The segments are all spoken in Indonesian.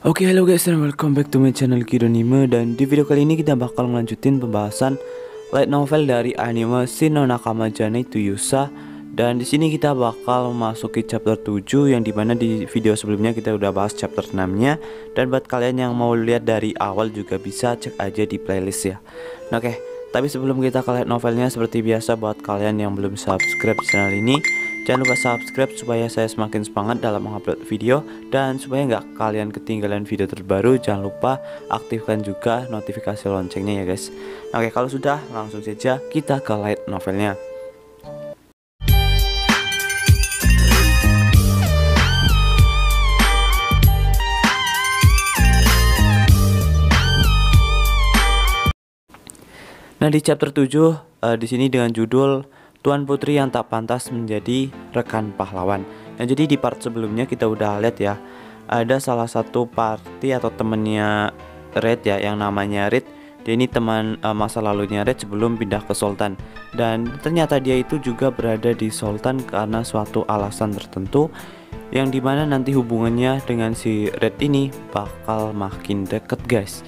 Oke, halo guys, and welcome back to my channel Kironime. Dan di video kali ini kita bakal melanjutin pembahasan light novel dari anime Shin no Nakama Janai to Yusa. Dan di sini kita bakal memasuki chapter 7, yang dimana di video sebelumnya kita udah bahas chapter 6-nya. Dan buat kalian yang mau lihat dari awal juga bisa cek aja di playlist ya. Nah, oke, tapi sebelum kita ke light novelnya, seperti biasa buat kalian yang belum subscribe channel ini, jangan lupa subscribe supaya saya semakin semangat dalam mengupload video. Dan supaya nggak kalian ketinggalan video terbaru, jangan lupa aktifkan juga notifikasi loncengnya ya guys. Oke, kalau sudah langsung saja kita ke light novelnya. Nah, di chapter 7 di sini dengan judul Tuan Putri yang tak pantas menjadi rekan pahlawan. Nah, jadi di part sebelumnya kita udah lihat ya, ada salah satu party atau temennya Red ya, yang namanya Red. Dia ini teman masa lalunya Red sebelum pindah ke Sultan. Dan ternyata dia itu juga berada di Sultan karena suatu alasan tertentu, yang dimana nanti hubungannya dengan si Red ini bakal makin deket guys.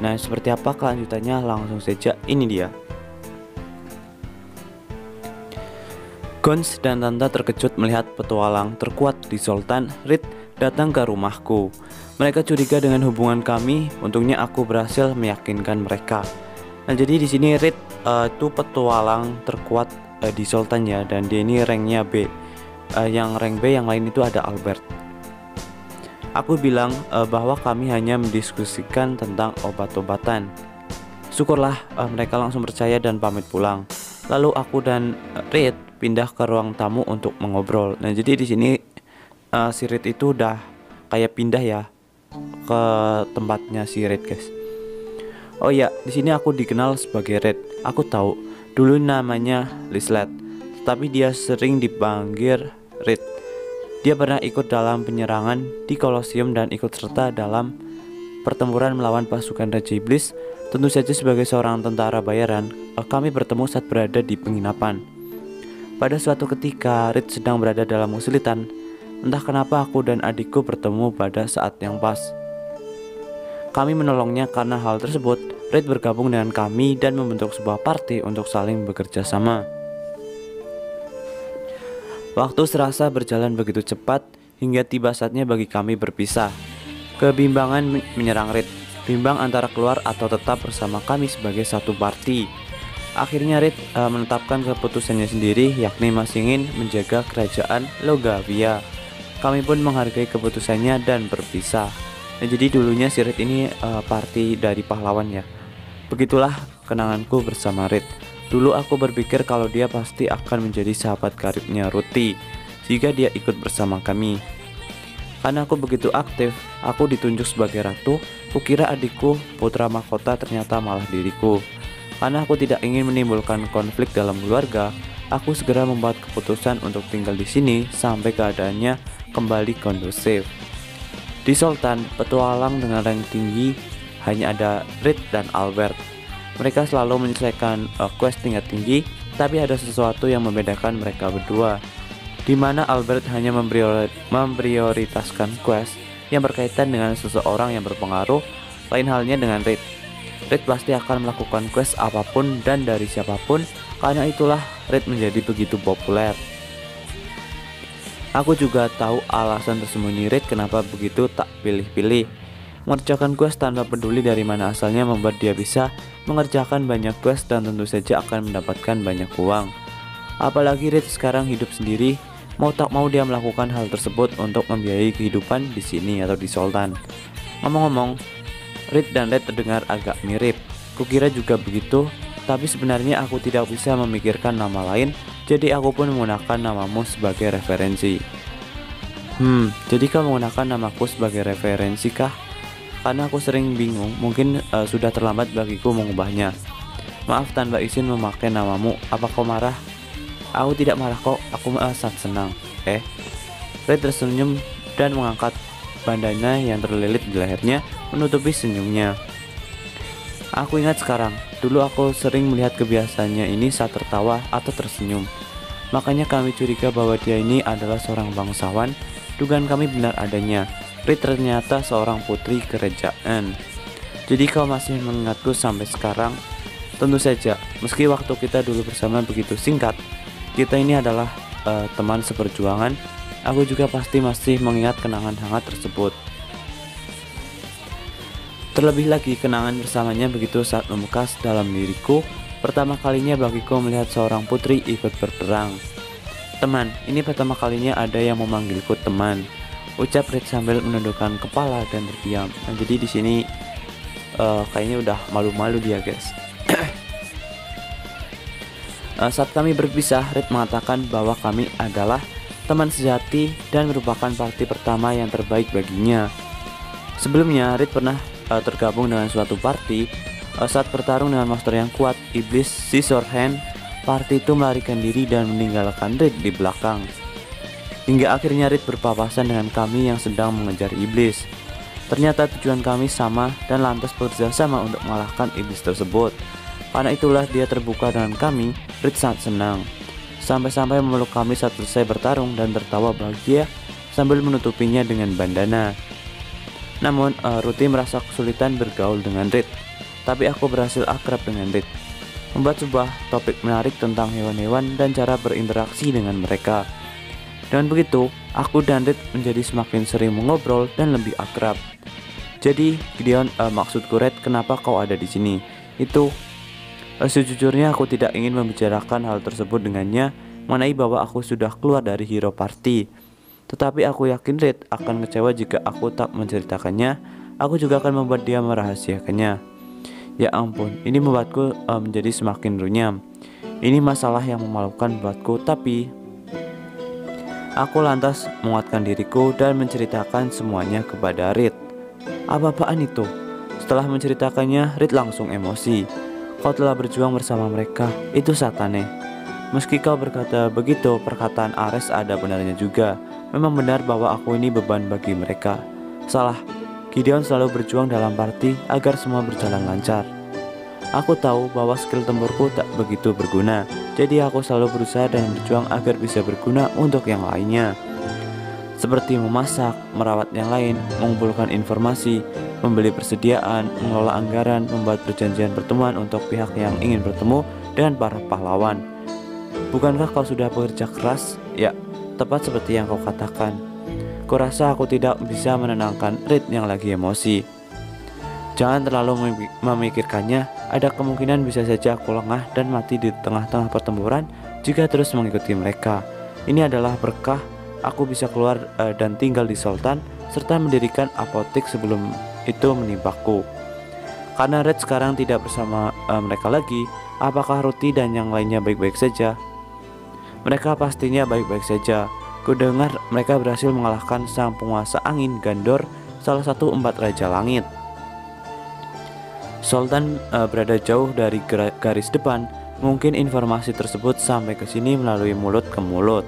Nah, seperti apa kelanjutannya, langsung saja ini dia. Gons dan Tante terkejut melihat petualang terkuat di Sultan, Red, datang ke rumahku. Mereka curiga dengan hubungan kami. Untungnya aku berhasil meyakinkan mereka. Nah, jadi di sini Red itu petualang terkuat di Sultan ya, dan dia ini ranknya B. Yang rank B yang lain itu ada Albert. Aku bilang bahwa kami hanya mendiskusikan tentang obat-obatan. Syukurlah mereka langsung percaya dan pamit pulang. Lalu aku dan Red pindah ke ruang tamu untuk mengobrol. Nah, jadi di sini si Red itu udah kayak pindah ya ke tempatnya si Red guys. Oh ya, di sini aku dikenal sebagai Red. Aku tahu dulu namanya Lislet, tapi dia sering dipanggil Red. Dia pernah ikut dalam penyerangan di Kolosium dan ikut serta dalam pertempuran melawan pasukan Raja Iblis. Tentu saja sebagai seorang tentara bayaran, kami bertemu saat berada di penginapan. Pada suatu ketika, Red sedang berada dalam kesulitan. Entah kenapa aku dan adikku bertemu pada saat yang pas. Kami menolongnya karena hal tersebut. Red bergabung dengan kami dan membentuk sebuah party untuk saling bekerja sama. Waktu serasa berjalan begitu cepat hingga tiba saatnya bagi kami berpisah. Kebimbangan menyerang Red, bimbang antara keluar atau tetap bersama kami sebagai satu party. Akhirnya Red menetapkan keputusannya sendiri, yakni masih ingin menjaga kerajaan Logavia. Kami pun menghargai keputusannya dan berpisah. Nah, jadi dulunya si Red ini party dari pahlawan ya. Begitulah kenanganku bersama Red. Dulu aku berpikir kalau dia pasti akan menjadi sahabat karibnya Ruti jika dia ikut bersama kami. Karena aku begitu aktif, aku ditunjuk sebagai ratu. Kukira adikku putra mahkota, ternyata malah diriku. Karena aku tidak ingin menimbulkan konflik dalam keluarga, aku segera membuat keputusan untuk tinggal di sini sampai keadaannya kembali kondusif. Di Sultan, petualang dengan rank tinggi hanya ada Red dan Albert. Mereka selalu menyelesaikan quest tingkat tinggi, tapi ada sesuatu yang membedakan mereka berdua, di mana Albert hanya memprioritaskan quest yang berkaitan dengan seseorang yang berpengaruh. Lain halnya dengan Red. Red pasti akan melakukan quest apapun dan dari siapapun. Karena itulah Red menjadi begitu populer. Aku juga tahu alasan tersembunyi Red kenapa begitu tak pilih-pilih. Mengerjakan quest tanpa peduli dari mana asalnya membuat dia bisa mengerjakan banyak quest dan tentu saja akan mendapatkan banyak uang. Apalagi Red sekarang hidup sendiri, mau tak mau dia melakukan hal tersebut untuk membiayai kehidupan di sini atau di Sultan. Ngomong-ngomong, Red dan Red terdengar agak mirip. Kukira juga begitu, tapi sebenarnya aku tidak bisa memikirkan nama lain, jadi aku pun menggunakan namamu sebagai referensi. Jadi kau menggunakan namaku sebagai referensi kah? Karena aku sering bingung, mungkin sudah terlambat bagiku mengubahnya. Maaf tanpa izin memakai namamu, apa kau marah? Aku tidak marah kok, aku sangat senang. Red tersenyum dan mengangkat bandana yang terlilit di lehernya menutupi senyumnya. Aku ingat sekarang, dulu aku sering melihat kebiasaannya ini saat tertawa atau tersenyum. Makanya kami curiga bahwa dia ini adalah seorang bangsawan. Dugaan kami benar adanya. Rit ternyata seorang putri kerajaan. Jadi kau masih mengingatku sampai sekarang? Tentu saja, meski waktu kita dulu bersama begitu singkat, kita ini adalah teman seperjuangan. Aku juga pasti masih mengingat kenangan hangat tersebut. Terlebih lagi, kenangan bersamanya begitu sangat membekas dalam diriku. Pertama kalinya bagiku melihat seorang putri ikut berperang. Teman, ini pertama kalinya ada yang memanggilku teman, ucap Rit sambil menundukkan kepala dan terdiam. Nah, jadi di sini kayaknya udah malu-malu dia, guys. Saat kami berpisah, Rit mengatakan bahwa kami adalah teman sejati dan merupakan party pertama yang terbaik baginya. Sebelumnya, Rit pernah tergabung dengan suatu party. Saat bertarung dengan monster yang kuat, iblis Scissorhand, party itu melarikan diri dan meninggalkan Rit di belakang. Hingga akhirnya Rit berpapasan dengan kami yang sedang mengejar iblis. Ternyata tujuan kami sama dan lantas bekerja sama untuk mengalahkan iblis tersebut. Karena itulah dia terbuka dengan kami. Rit sangat senang, sampai-sampai memeluk kami saat selesai bertarung dan tertawa bahagia sambil menutupinya dengan bandana. Namun Ruti merasa kesulitan bergaul dengan Rit, tapi aku berhasil akrab dengan Rit, membuat sebuah topik menarik tentang hewan-hewan dan cara berinteraksi dengan mereka. Dengan begitu, aku dan Rit menjadi semakin sering mengobrol dan lebih akrab. Jadi, Gideon, maksudku Rit, kenapa kau ada di sini? Itu sejujurnya aku tidak ingin membicarakan hal tersebut dengannya, mengenai bahwa aku sudah keluar dari Hero Party. Tetapi aku yakin Rit akan kecewa jika aku tak menceritakannya. Aku juga akan membuat dia merahasiakannya. Ya ampun, ini membuatku menjadi semakin runyam. Ini masalah yang memalukan buatku, tapi aku lantas menguatkan diriku dan menceritakan semuanya kepada Rit. Apa-apaan itu? Setelah menceritakannya, Rit langsung emosi. Kau telah berjuang bersama mereka, itu satane. Meski kau berkata begitu, perkataan Ares ada benarnya juga. Memang benar bahwa aku ini beban bagi mereka. Salah, Gideon selalu berjuang dalam party agar semua berjalan lancar. Aku tahu bahwa skill tempurku tak begitu berguna, jadi aku selalu berusaha dan berjuang agar bisa berguna untuk yang lainnya. Seperti memasak, merawat yang lain, mengumpulkan informasi, membeli persediaan, mengelola anggaran, membuat perjanjian pertemuan untuk pihak yang ingin bertemu dengan para pahlawan. Bukankah kau sudah bekerja keras? Ya, tepat seperti yang kau katakan. Kurasa aku tidak bisa menenangkan Rit yang lagi emosi. Jangan terlalu memikirkannya. Ada kemungkinan bisa saja aku lengah dan mati di tengah-tengah pertempuran jika terus mengikuti mereka. Ini adalah berkah. Aku bisa keluar dan tinggal di Sultan serta mendirikan apotek sebelum itu menimpaku. Karena Rit sekarang tidak bersama mereka lagi, apakah Ruti dan yang lainnya baik-baik saja? Mereka pastinya baik-baik saja. Kudengar mereka berhasil mengalahkan sang penguasa angin Gandor, salah satu 4 raja langit. Sultan berada jauh dari garis depan. Mungkin informasi tersebut sampai ke sini melalui mulut ke mulut.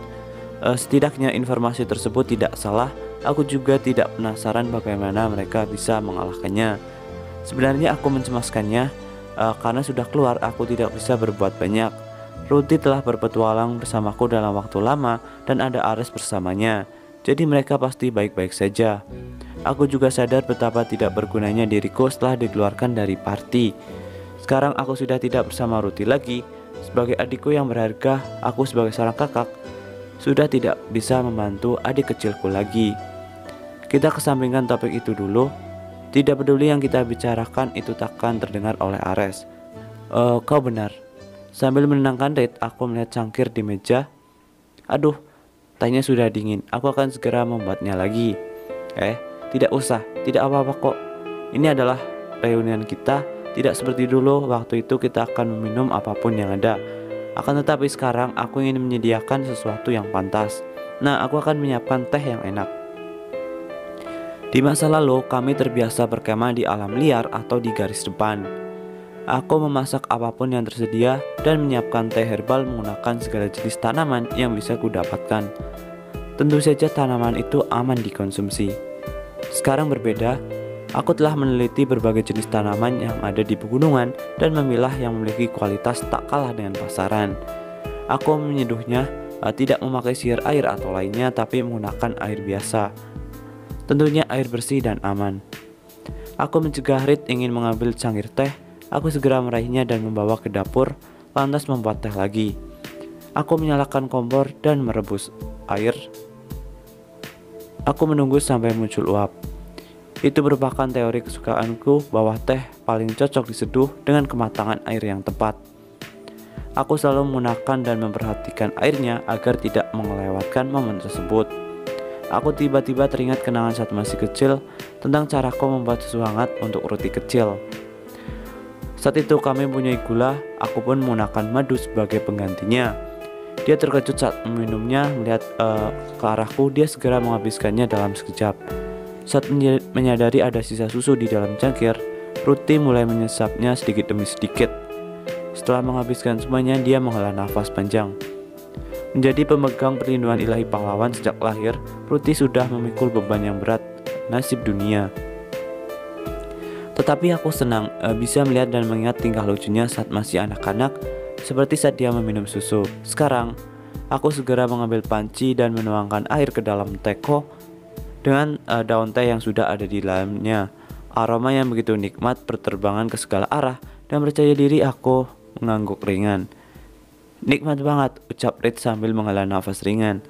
Setidaknya informasi tersebut tidak salah. Aku juga tidak penasaran bagaimana mereka bisa mengalahkannya. Sebenarnya aku mencemaskannya karena sudah keluar aku tidak bisa berbuat banyak. Ruti telah berpetualang bersamaku dalam waktu lama dan ada Ares bersamanya. Jadi mereka pasti baik-baik saja. Aku juga sadar betapa tidak bergunanya diriku setelah dikeluarkan dari party. Sekarang aku sudah tidak bersama Ruti lagi. Sebagai adikku yang berharga, aku sebagai seorang kakak sudah tidak bisa membantu adik kecilku lagi. Kita kesampingkan topik itu dulu. Tidak peduli yang kita bicarakan itu takkan terdengar oleh Ares. Kau benar. Sambil menenangkan Rit, aku melihat cangkir di meja. Aduh, tehnya sudah dingin. Aku akan segera membuatnya lagi. Tidak usah, tidak apa-apa kok. Ini adalah reunian kita. Tidak seperti dulu, waktu itu kita akan meminum apapun yang ada. Akan tetapi sekarang aku ingin menyediakan sesuatu yang pantas. Nah, aku akan menyiapkan teh yang enak. Di masa lalu, kami terbiasa berkemah di alam liar atau di garis depan. Aku memasak apapun yang tersedia dan menyiapkan teh herbal menggunakan segala jenis tanaman yang bisa kudapatkan. Tentu saja tanaman itu aman dikonsumsi. Sekarang berbeda, aku telah meneliti berbagai jenis tanaman yang ada di pegunungan dan memilah yang memiliki kualitas tak kalah dengan pasaran. Aku menyeduhnya tidak memakai sihir air atau lainnya, tapi menggunakan air biasa. Tentunya air bersih dan aman. Aku mencegah Reed ingin mengambil cangkir teh. Aku segera meraihnya dan membawa ke dapur, lantas membuat teh lagi. Aku menyalakan kompor dan merebus air. Aku menunggu sampai muncul uap. Itu merupakan teori kesukaanku bahwa teh paling cocok diseduh dengan kematangan air yang tepat. Aku selalu menggunakan dan memperhatikan airnya agar tidak melewatkan momen tersebut. Aku tiba-tiba teringat kenangan saat masih kecil tentang caraku membuat susu hangat untuk roti kecil. Saat itu kami mempunyai gula, aku pun menggunakan madu sebagai penggantinya. Dia terkejut saat meminumnya, melihat ke arahku, dia segera menghabiskannya dalam sekejap. Saat menyadari ada sisa susu di dalam cangkir, Ruti mulai menyesapnya sedikit demi sedikit. Setelah menghabiskan semuanya, dia menghela nafas panjang. Menjadi pemegang perlindungan ilahi pahlawan sejak lahir, Ruti sudah memikul beban yang berat, nasib dunia. Tetapi aku senang bisa melihat dan mengingat tingkah lucunya saat masih anak-anak, seperti saat dia meminum susu. Sekarang, aku segera mengambil panci dan menuangkan air ke dalam teko dengan daun teh yang sudah ada di dalamnya. Aroma yang begitu nikmat berterbangan ke segala arah dan percaya diri aku mengangguk ringan. Nikmat banget, ucap Reed sambil menghela nafas ringan.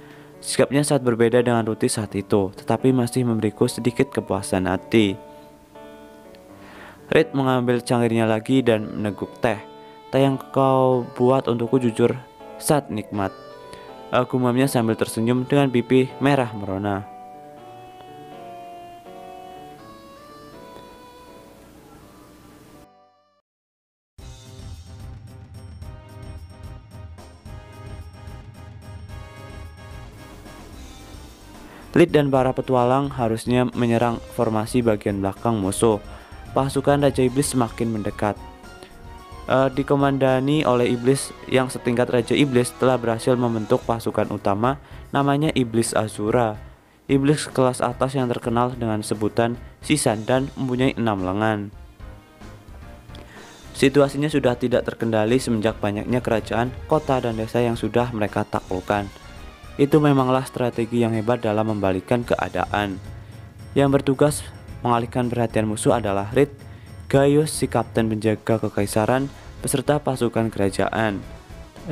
Sikapnya sangat berbeda dengan Ruti saat itu, tetapi masih memberiku sedikit kepuasan hati. Reed mengambil cangkirnya lagi dan meneguk teh. Teh yang kau buat untukku jujur sangat nikmat, gumamnya sambil tersenyum dengan pipi merah merona. Reed dan para petualang harusnya menyerang formasi bagian belakang musuh. Pasukan Raja Iblis semakin mendekat. Dikomandani oleh Iblis yang setingkat Raja Iblis telah berhasil membentuk pasukan utama namanya Iblis Azura. Iblis kelas atas yang terkenal dengan sebutan Sisan dan mempunyai 6 lengan. Situasinya sudah tidak terkendali semenjak banyaknya kerajaan, kota, dan desa yang sudah mereka taklukkan. Itu memanglah strategi yang hebat dalam membalikkan keadaan. Yang bertugas mengalihkan perhatian musuh adalah Reed, Gaius si kapten penjaga kekaisaran beserta pasukan kerajaan.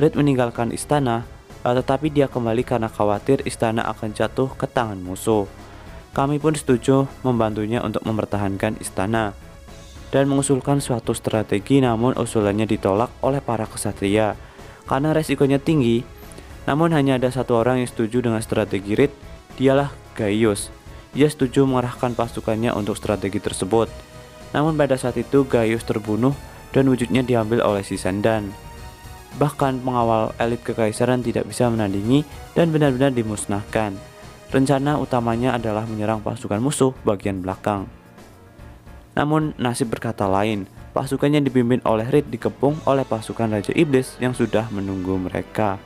Reed meninggalkan istana, tetapi dia kembali karena khawatir istana akan jatuh ke tangan musuh. Kami pun setuju membantunya untuk mempertahankan istana dan mengusulkan suatu strategi, namun usulannya ditolak oleh para kesatria karena resikonya tinggi. Namun hanya ada satu orang yang setuju dengan strategi Reed, dialah Gaius. Ia setuju mengerahkan pasukannya untuk strategi tersebut. Namun pada saat itu Gaius terbunuh dan wujudnya diambil oleh Sisandan. Bahkan pengawal elit kekaisaran tidak bisa menandingi dan benar-benar dimusnahkan. Rencana utamanya adalah menyerang pasukan musuh bagian belakang. Namun nasib berkata lain. Pasukannya dipimpin oleh Reed dikepung oleh pasukan Raja Iblis yang sudah menunggu mereka.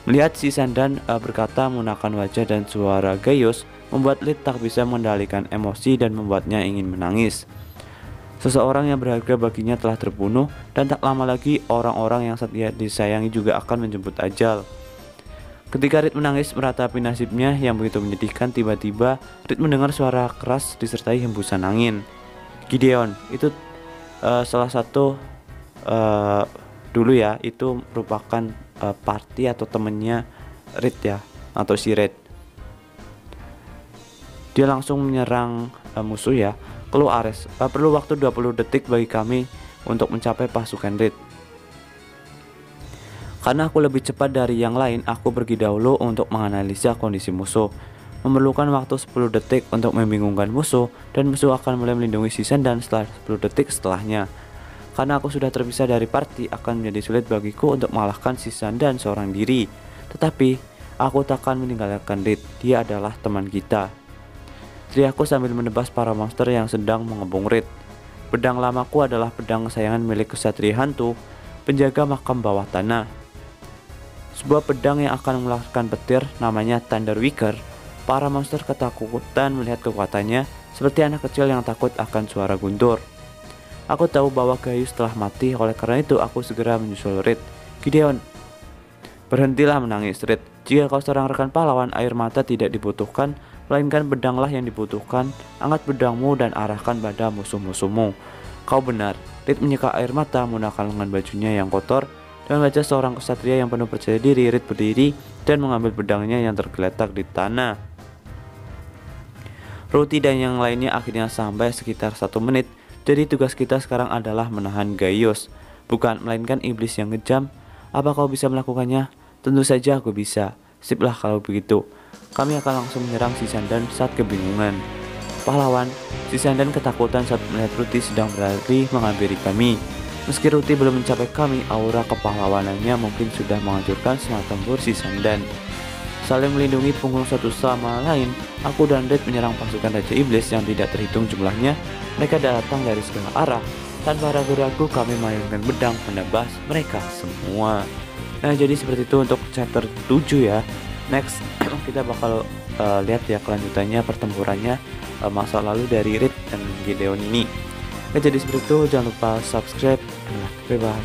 Melihat Sisandan berkata menggunakan wajah dan suara Gaius membuat Reed tak bisa mengendalikan emosi dan membuatnya ingin menangis. Seseorang yang berharga baginya telah terbunuh dan tak lama lagi orang-orang yang setia disayangi juga akan menjemput ajal. Ketika Reed menangis meratapi nasibnya yang begitu menyedihkan, tiba-tiba Reed mendengar suara keras disertai hembusan angin. Gideon itu salah satu dulu ya, itu merupakan party atau temennya Reed ya, atau si Reed. Dia langsung menyerang musuh ya. Keluh Ares, perlu waktu 20 detik bagi kami untuk mencapai pasukan Reed. Karena aku lebih cepat dari yang lain, aku pergi dahulu untuk menganalisa kondisi musuh. Memerlukan waktu 10 detik untuk membingungkan musuh, dan musuh akan mulai melindungi Sisandan setelah 10 detik setelahnya. Karena aku sudah terpisah dari party, akan menjadi sulit bagiku untuk mengalahkan Sisandan seorang diri. Tetapi, aku takkan meninggalkan Reed, dia adalah teman kita. Teriakku sambil menebas para monster yang sedang mengepung Reed. Pedang lamaku adalah pedang kesayangan milik kesatria hantu, penjaga makam bawah tanah. Sebuah pedang yang akan mengeluarkan petir namanya Thunderwicker. Para monster ketakutan melihat kekuatannya, seperti anak kecil yang takut akan suara guntur. Aku tahu bahwa Gaius telah mati, oleh karena itu aku segera menyusul Reed. Gideon, Berhentilah menangis, Reed. Jika kau seorang rekan pahlawan, air mata tidak dibutuhkan, melainkan pedanglah yang dibutuhkan. Angkat pedangmu dan arahkan pada musuh-musuhmu. Kau benar. Reed menyeka air mata menggunakan lengan bajunya yang kotor. Dengan wajah seorang kesatria yang penuh percaya diri, Reed berdiri dan mengambil pedangnya yang tergeletak di tanah. Ruti dan yang lainnya akhirnya sampai sekitar 1 menit. Jadi tugas kita sekarang adalah menahan Gaius, bukan melainkan iblis yang kejam. Apa kau bisa melakukannya? Tentu saja aku bisa. Siplah kalau begitu. Kami akan langsung menyerang si Sandan saat kebingungan. Pahlawan, si Sandan ketakutan saat melihat Ruti sedang berlari menghampiri kami. Meski Ruti belum mencapai kami, aura kepahlawanannya mungkin sudah menghancurkan semua tempur si Sandan. Saling melindungi punggung satu sama lain, aku dan Reed menyerang pasukan Raja Iblis yang tidak terhitung jumlahnya. Mereka datang dari segala arah. Tanpa ragu-ragu kami memayunkan pedang menebas mereka semua. Nah, jadi seperti itu untuk chapter 7 ya. Next kita bakal lihat ya kelanjutannya, pertempurannya masa lalu dari Reed dan Gideon ini. Nah, jadi seperti itu, jangan lupa subscribe. Bye bye.